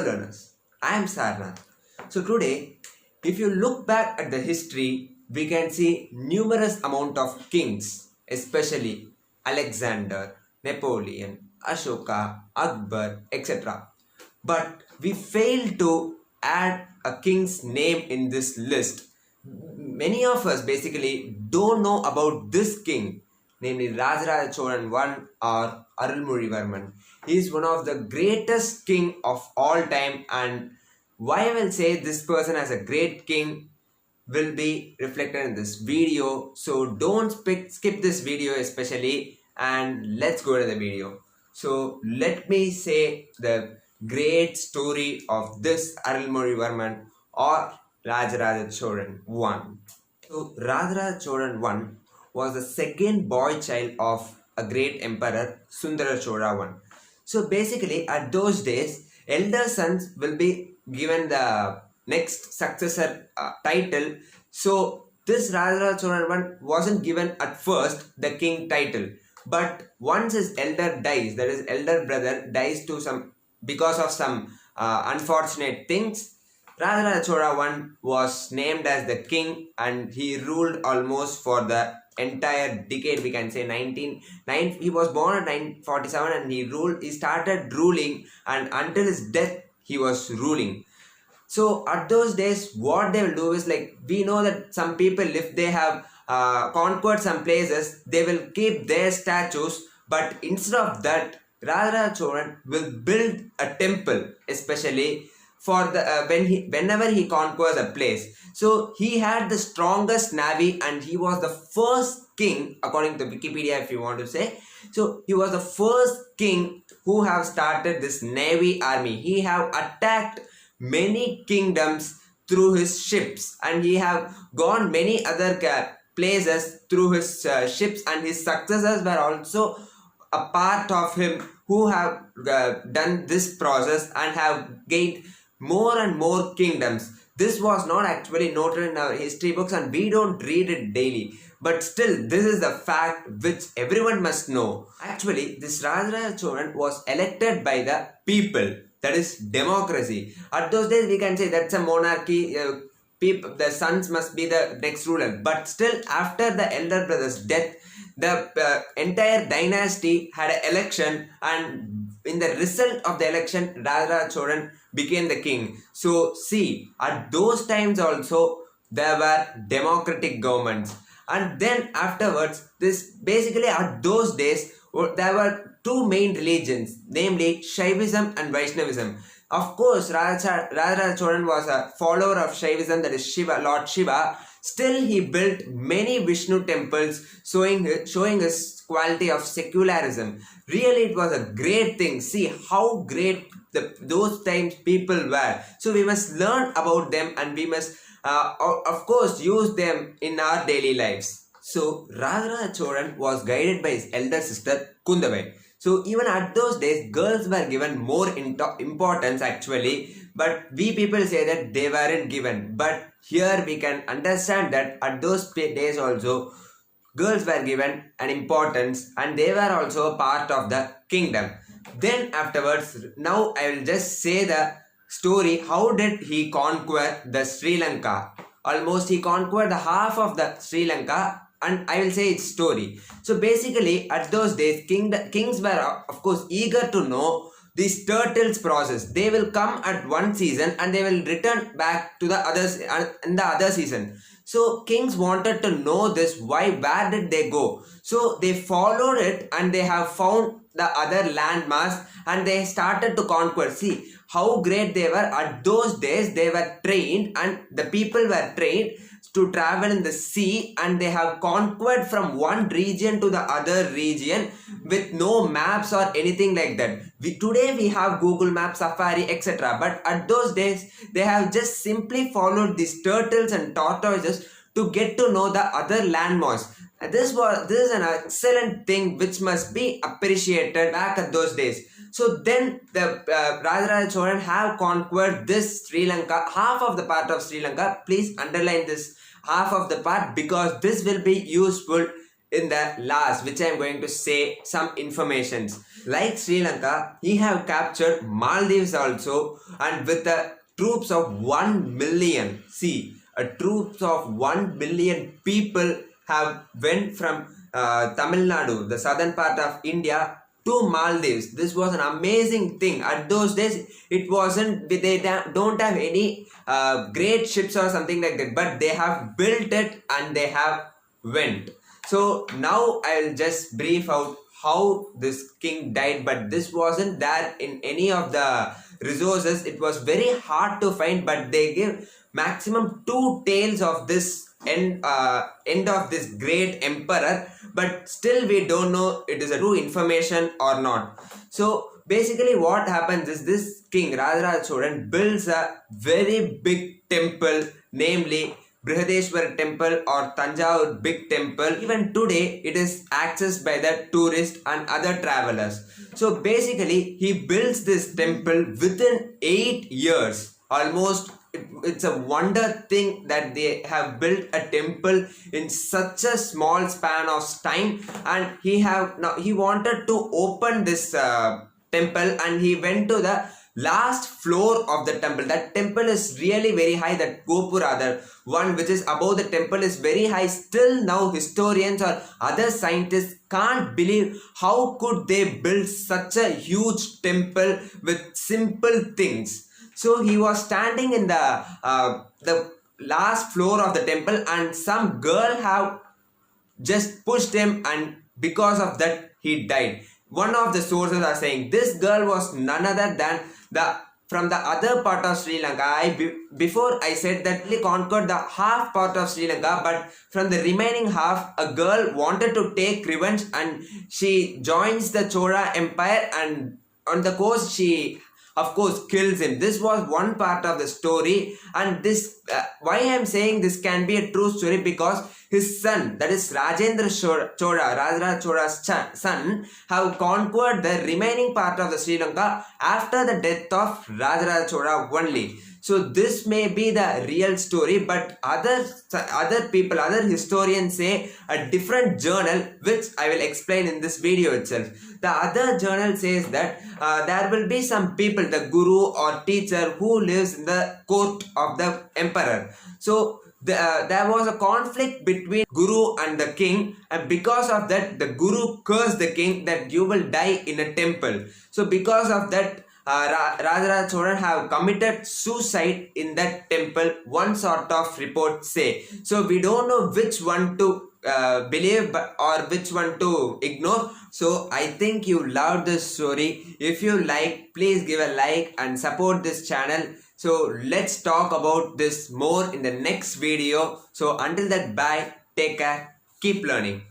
Hello learners, I am Sarnath. So today, if you look back at the history, we can see numerous amount of kings, especially Alexander, Napoleon, Ashoka, Akbar, etc. But we fail to add a king's name in this list. Many of us basically don't know about this king, namely Rajaraja Cholan I or Arulmozhivarman. He is one of the greatest king of all time, and why I will say this person as a great king will be reflected in this video. So don't skip this video especially, and let's go to the video. So let me say the great story of this Arulmozhivarman or Rajaraja Cholan I. So Rajaraja Cholan I was the second boy child of a great emperor Sundara Chola I. So basically at those days, elder sons will be given the next successor title. So this Rajaraja Cholan I wasn't given at first the king title, but once his elder dies, that is elder brother dies to some because of some unfortunate things, Rajaraja Chola I was named as the king, and he ruled almost for the entire decade. We can say 1909. He was born at 947 and he started ruling, and until his death he was ruling. So at those days, what they will do is, like, we know that some people, if they have conquered some places, they will keep their statues, but instead of that, Rajaraja Cholan will build a temple, especially for the whenever he conquers a place. So he had the strongest navy, and he was the first king, according to Wikipedia, if you want to say. So he was the first king who have started this navy army. He have attacked many kingdoms through his ships, and he have gone many other places through his ships, and his successors were also a part of him who have done this process and have gained more and more kingdoms. This was not actually noted in our history books, and we don't read it daily, but still this is the fact which everyone must know. Actually, this Rajaraja Cholan was elected by the people, that is democracy. At those days we can say that's a monarchy. The sons must be the next ruler, but still after the elder brother's death, the entire dynasty had an election, and in the result of the election, Rajaraja Cholan became the king. So see, at those times also there were democratic governments, and then afterwards, this basically at those days there were two main religions, namely Shaivism and Vaishnavism. Of course, Rajaraja Cholan was a follower of Shaivism, that is Shiva, Lord Shiva. Still, he built many Vishnu temples, showing his quality of secularism. Really, it was a great thing. See how great those times people were. So we must learn about them, and we must, of course, use them in our daily lives. So Rajaraja Cholan was guided by his elder sister Kundabai. So even at those days, girls were given more importance actually, but we people say that they weren't given. But here we can understand that at those days also, girls were given an importance, and they were also a part of the kingdom. Then afterwards, now I will just say the story. How did he conquer the Sri Lanka? Almost he conquered the half of the Sri Lanka, and I will say its story. So basically at those days, kings were of course eager to know this turtles process. They will come at one season and they will return back to the others in the other season. So kings wanted to know this, where did they go? So they followed it, and they have found the other landmass, and they started to conquer. See how great they were. At those days they were trained, and the people were trained to travel in the sea, and they have conquered from one region to the other region with no maps or anything like that. Today we have Google Maps, Safari, etc. But at those days they have just simply followed these turtles and tortoises to get to know the other landmass. And this is an excellent thing which must be appreciated back at those days. So then the Rajaraja Cholan have conquered this Sri Lanka, half of the part of Sri Lanka. Please underline this half of the part, because this will be useful in the last, which I am going to say some informations. Like Sri Lanka, he have captured Maldives also, and with the troops of 1 million. See, a troops of 1 million people have went from Tamil Nadu, the southern part of India, to Maldives. This was an amazing thing. At those days, it wasn't, they don't have any great ships or something like that, but they have built it and they have went. So now I'll just brief out how this king died, but this wasn't there in any of the resources. It was very hard to find, but they give maximum 2 tales of this end of this great emperor, but still we don't know it is a true information or not. So basically what happens is this king Rajaraja Cholan builds a very big temple, namely Brihadeshwara temple or Tanjavur big temple. Even today it is accessed by the tourists and other travelers. So basically he builds this temple within 8 years. Almost it's a wonder thing that they have built a temple in such a small span of time. And he wanted to open this temple, and he went to the last floor of the temple. That temple is really very high. That Gopura, the one which is above the temple, is very high. Still now historians or other scientists can't believe how could they build such a huge temple with simple things. So he was standing in the last floor of the temple, and some girl have just pushed him, and because of that he died. One of the sources are saying this girl was none other than from the other part of Sri Lanka. Before I said that he conquered the half part of Sri Lanka, but from the remaining half, a girl wanted to take revenge, and she joins the Chola Empire, and on the coast she of course kills him. This was one part of the story, and this why I am saying this can be a true story, because his son, that is Rajendra Chola, Rajaraja Chola's son, have conquered the remaining part of the Sri Lanka after the death of Rajaraja Chola only. So this may be the real story, but other people, other historians say a different journal, which I will explain in this video itself. The other journal says that there will be some people, the guru or teacher, who lives in the court of the emperor. So there was a conflict between guru and the king, and because of that the guru cursed the king that you will die in a temple. So because of that Rajaraja Cholan have committed suicide in that temple, one sort of report say. So we don't know which one to believe or which one to ignore. So I think you loved this story. If you like, please give a like and support this channel. So let's talk about this more in the next video. So until that, bye, take care, keep learning.